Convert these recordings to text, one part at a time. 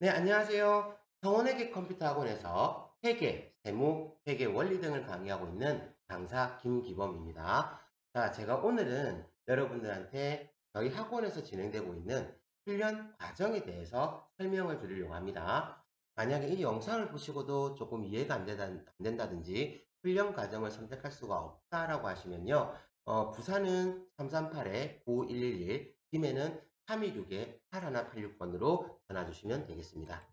네, 안녕하세요. 성원회계 컴퓨터 학원에서 회계, 세무, 회계 원리 등을 강의하고 있는 강사 김기범입니다. 자, 제가 오늘은 여러분들한테 저희 학원에서 진행되고 있는 훈련 과정에 대해서 설명을 드리려고 합니다. 만약에 이 영상을 보시고도 조금 이해가 안 된다든지 훈련 과정을 선택할 수가 없다라고 하시면요. 부산은 338-9111, 김해는 326-8186번으로 전화 주시면 되겠습니다.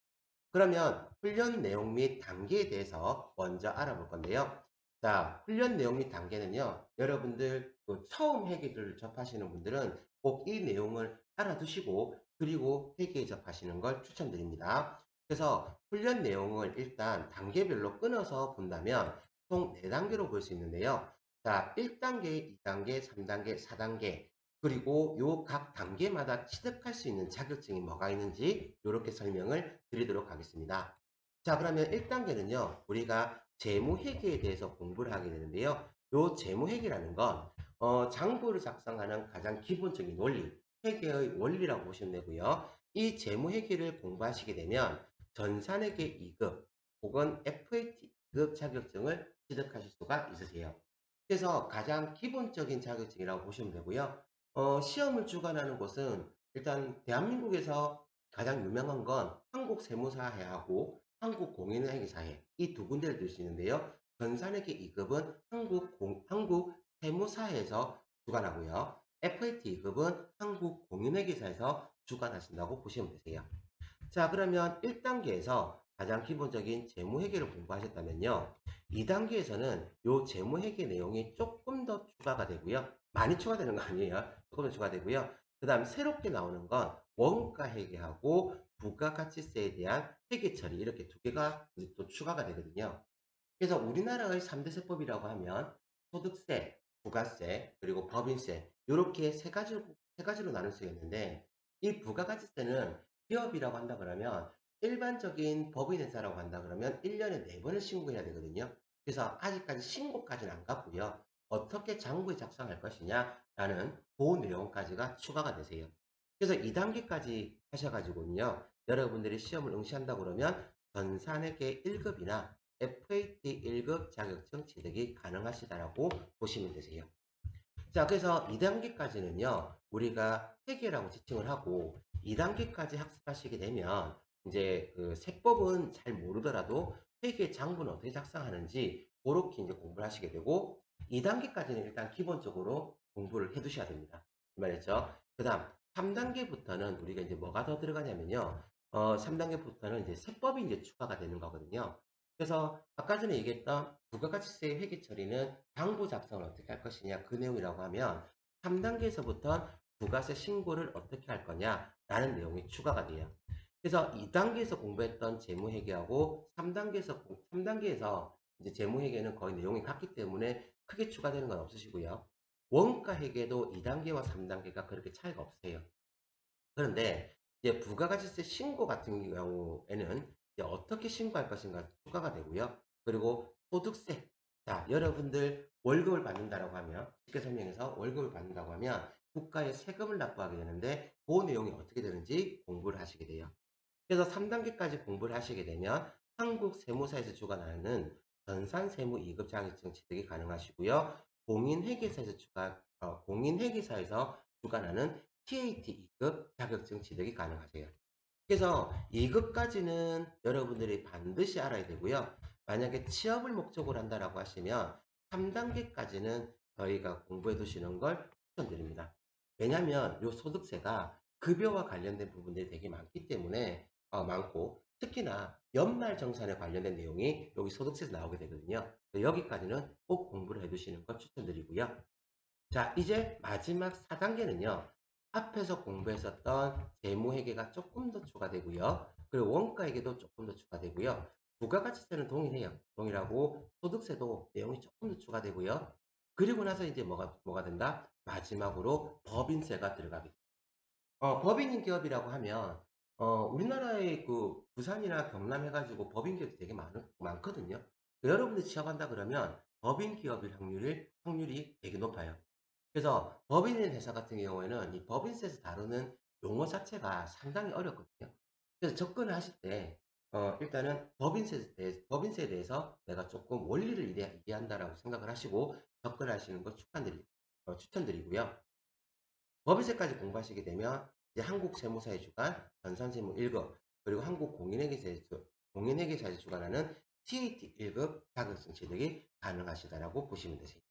그러면 훈련 내용 및 단계에 대해서 먼저 알아볼 건데요. 자, 훈련 내용 및 단계는요. 여러분들 처음 회계를 접하시는 분들은 꼭 이 내용을 알아두시고 그리고 회계에 접하시는 걸 추천드립니다. 그래서 훈련 내용을 일단 단계별로 끊어서 본다면 총 4단계로 볼 수 있는데요. 자, 1단계, 2단계, 3단계, 4단계 그리고 요 각 단계마다 취득할 수 있는 자격증이 뭐가 있는지 이렇게 설명을 드리도록 하겠습니다. 자, 그러면 1단계는요. 우리가 재무회계에 대해서 공부를 하게 되는데요. 요 재무회계라는 건 장부를 작성하는 가장 기본적인 원리, 회계의 원리라고 보시면 되고요. 이 재무회계를 공부하시게 되면 전산회계 2급 혹은 FAT 2급 자격증을 취득하실 수가 있으세요. 그래서 가장 기본적인 자격증이라고 보시면 되고요. 시험을 주관하는 곳은 일단 대한민국에서 가장 유명한 건 한국세무사회하고 한국공인회계사회 이 두 군데를 들 수 있는데요. 전산회계 2급은 한국세무사회에서 주관하고요. FAT 2급은 한국공인회계사에서 주관하신다고 보시면 되세요. 자, 그러면 1단계에서 가장 기본적인 재무회계를 공부하셨다면요. 2단계에서는 요 재무회계 내용이 조금 더 추가가 되고요. 많이 추가되는 거 아니에요. 조금 더 추가되고요. 그 다음 새롭게 나오는 건 원가회계하고 부가가치세에 대한 회계 처리 이렇게 두 개가 이제 또 추가가 되거든요. 그래서 우리나라의 3대 세법이라고 하면 소득세, 부가세, 그리고 법인세 요렇게 세 가지로 나눌 수가 있는데 이 부가가치세는 기업이라고 한다 그러면 일반적인 법인회사라고 한다 그러면 1년에 4번을 신고해야 되거든요. 그래서 아직까지 신고까지는 안 갔고요. 어떻게 장부에 작성할 것이냐라는 그 내용까지가 추가가 되세요. 그래서 2단계까지 하셔가지고는요. 여러분들이 시험을 응시한다 그러면 전산회계 1급이나 FAT 1급 자격증 취득이 가능하시다라고 보시면 되세요. 자, 그래서 2단계까지는요, 우리가 회계라고 지칭을 하고, 2단계까지 학습하시게 되면, 이제 그 세법은 잘 모르더라도 회계 장부는 어떻게 작성하는지, 그렇게 이제 공부를 하시게 되고, 2단계까지는 일단 기본적으로 공부를 해 두셔야 됩니다. 말했죠? 그 다음, 3단계부터는 우리가 이제 뭐가 더 들어가냐면요, 3단계부터는 이제 세법이 이제 추가가 되는 거거든요. 그래서 아까 전에 얘기했던 부가가치세 회계 처리는 장부 작성을 어떻게 할 것이냐 그 내용이라고 하면 3단계에서부터 부가세 신고를 어떻게 할 거냐라는 내용이 추가가 돼요. 그래서 2단계에서 공부했던 재무회계하고 3단계에서 이제 재무회계는 거의 내용이 같기 때문에 크게 추가되는 건 없으시고요. 원가회계도 2단계와 3단계가 그렇게 차이가 없으세요. 그런데 이제 부가가치세 신고 같은 경우에는 이제 어떻게 신고할 것인가 추가가 되고요. 그리고 소득세. 자, 여러분들 월급을 받는다라고 하면 쉽게 설명해서 월급을 받는다고 하면 국가에 세금을 납부하게 되는데 그 내용이 어떻게 되는지 공부를 하시게 돼요. 그래서 3단계까지 공부를 하시게 되면 한국세무사에서 주관하는 전산세무 2급 자격증 취득이 가능하시고요. 공인회계사에서 주관하는 TAT 2급 자격증 취득이 가능하세요. 그래서 2급까지는 여러분들이 반드시 알아야 되고요. 만약에 취업을 목적으로 한다라고 하시면 3단계까지는 저희가 공부해 두시는 걸 추천드립니다. 왜냐하면 요 소득세가 급여와 관련된 부분들이 되게 많기 때문에 많고 특히나 연말정산에 관련된 내용이 여기 소득세에서 나오게 되거든요. 여기까지는 꼭 공부를 해 두시는 걸 추천드리고요. 자, 이제 마지막 4단계는요. 앞에서 공부했었던 재무회계가 조금 더 추가되고요. 그리고 원가회계도 조금 더 추가되고요. 부가가치세는 동일해요. 동일하고 소득세도 내용이 조금 더 추가되고요. 그리고 나서 이제 뭐가 된다? 마지막으로 법인세가 들어가게 됩니다. 법인인 기업이라고 하면 우리나라의 그 부산이나 경남 해가지고 법인 기업이 되게 많거든요. 여러분들 취업한다 그러면 법인 기업일 확률이 되게 높아요. 그래서 법인인 회사 같은 경우에는 이 법인세에서 다루는 용어 자체가 상당히 어렵거든요. 그래서 접근을 하실 때 일단은 법인세에 대해서 내가 조금 원리를 이해한다라고 생각을 하시고 접근하시는 거 추천드리고요. 법인세까지 공부하시게 되면 이제 한국 세무사의 주관, 전산세무 1급, 그리고 한국 공인회계사에서 주관하는 TAT 1급 자격증 취득이 가능하시다라고 보시면 되세요.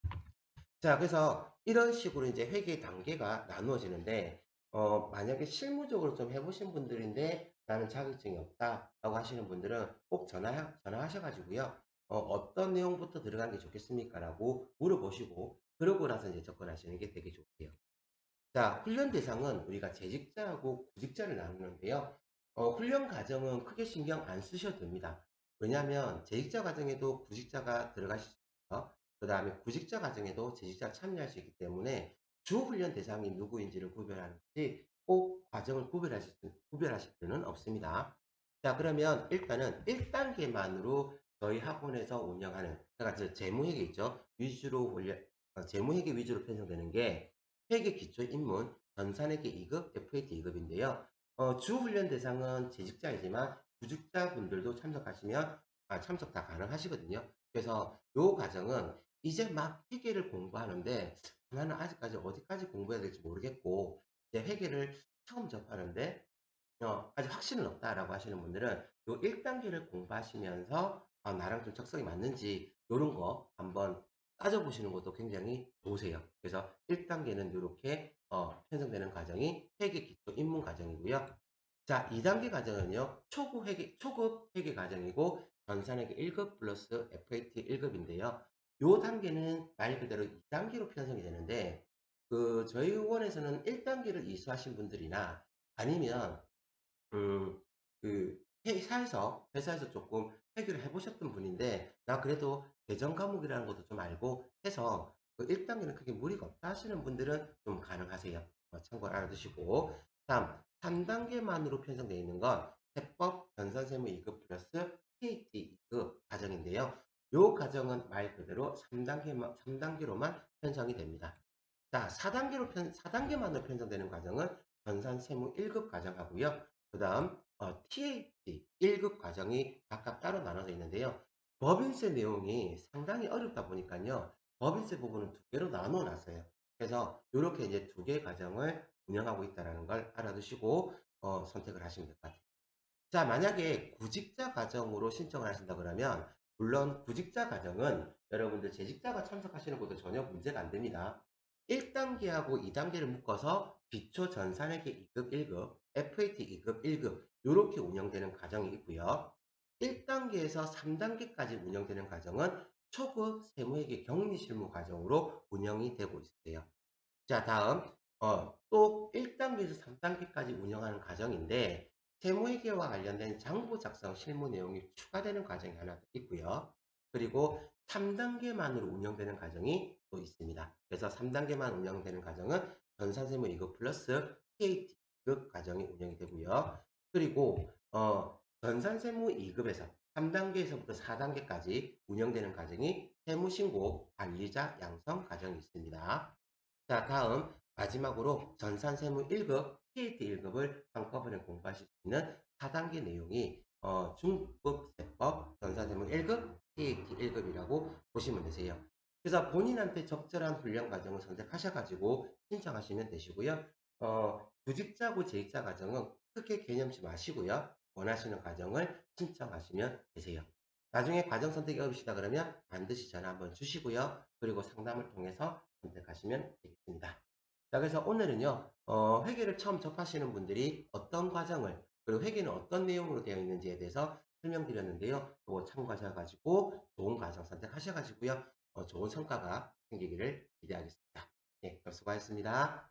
자, 그래서 이런 식으로 이제 회계 단계가 나누어지는데, 만약에 실무적으로 좀 해보신 분들인데 나는 자격증이 없다라고 하시는 분들은 꼭 전화하셔가지고요. 어떤 내용부터 들어간 게 좋겠습니까? 라고 물어보시고, 그러고 나서 이제 접근하시는 게 되게 좋고요. 자, 훈련 대상은 우리가 재직자하고 구직자를 나누는데요. 훈련 과정은 크게 신경 안 쓰셔도 됩니다. 왜냐하면 재직자 과정에도 구직자가 들어가실 수 있고요. 그 다음에 구직자 과정에도 재직자가 참여할 수 있기 때문에 주 훈련 대상이 누구인지를 구별하는 것이 꼭 과정을 구별하실 필요는 없습니다. 자, 그러면 일단은 1단계만으로 저희 학원에서 운영하는, 그러니까 저 재무회계 있죠? 재무회계 위주로 편성되는 게 회계 기초 입문, 전산회계 2급, FAT 2급인데요. 주 훈련 대상은 재직자이지만 구직자분들도 참석 다 가능하시거든요. 그래서 요 과정은 이제 막 회계를 공부하는데 나는 아직까지 어디까지 공부해야 될지 모르겠고 이제 회계를 처음 접하는데 아직 확신은 없다라고 하시는 분들은 요 1단계를 공부하시면서 나랑 좀 적성이 맞는지 요런 거 한번 따져보시는 것도 굉장히 좋으세요. 그래서 1단계는 요렇게 편성되는 과정이 회계 기초 입문 과정이고요. 자, 2단계 과정은요. 초급 회계 과정이고 전산회계 1급 플러스 FAT 1급인데요. 요 단계는 말 그대로 2단계로 편성이 되는데 저희 원에서는 1단계를 이수하신 분들이나 아니면 음, 회사에서 조금 회계를 해보셨던 분인데, 나 그래도 계정 과목이라는 것도 좀 알고 해서, 1단계는 크게 무리가 없다 하시는 분들은 좀 가능하세요. 참고를 알아두시고. 다음, 3단계만으로 편성되어 있는 건 세법 변산세무 2급 플러스 TAT 2급 과정인데요. 요 과정은 말 그대로 3단계로만 편성이 됩니다. 자, 4단계만으로 편성되는 과정은 전산세무 1급 과정하고요. 그 다음 TAT 1급 과정이 각각 따로 나눠져 있는데요. 법인세 내용이 상당히 어렵다 보니까요. 법인세 부분은 두 개로 나누어 놨어요. 그래서 이렇게 이제 두 개의 과정을 운영하고 있다는 걸 알아두시고 선택을 하시면 될 것 같아요. 자, 만약에 구직자 과정으로 신청을 하신다 그러면 물론 구직자 과정은 여러분들 재직자가 참석하시는 것도 전혀 문제가 안 됩니다. 1단계하고 2단계를 묶어서 기초 전산회계 2급 1급, FAT 2급 1급 이렇게 운영되는 과정이 있고요. 1단계에서 3단계까지 운영되는 과정은 초급 세무회계 격리실무 과정으로 운영이 되고 있어요. 자, 다음 또 1단계에서 3단계까지 운영하는 과정인데 세무회계와 관련된 장부 작성 실무 내용이 추가되는 과정이 하나 더 있고요. 그리고 3단계만으로 운영되는 과정이 또 있습니다. 그래서 3단계만 운영되는 과정은 전산세무 2급 플러스 TAT 2급 과정이 운영이 되고요. 그리고 전산세무 2급에서 3단계에서부터 4단계까지 운영되는 과정이 세무신고 관리자 양성 과정이 있습니다. 자, 다음 마지막으로 전산세무 1급, TAT 1급을 한꺼번에 공부하실 수 있는 4단계 내용이 중급 세법 전산세무 1급, TAT 1급이라고 보시면 되세요. 그래서 본인한테 적절한 훈련 과정을 선택하셔가지고 신청하시면 되시고요. 구직자고 재직자 과정은 크게 개념치 마시고요. 원하시는 과정을 신청하시면 되세요. 나중에 과정 선택이 어려우시다 그러면 반드시 전화 한번 주시고요. 그리고 상담을 통해서 선택하시면 되겠습니다. 자, 그래서 오늘은요, 회계를 처음 접하시는 분들이 어떤 과정을, 그리고 회계는 어떤 내용으로 되어 있는지에 대해서 설명드렸는데요. 그거 참고하셔가지고 좋은 과정 선택하셔가지고요. 좋은 성과가 생기기를 기대하겠습니다. 네, 그럼 수고하셨습니다.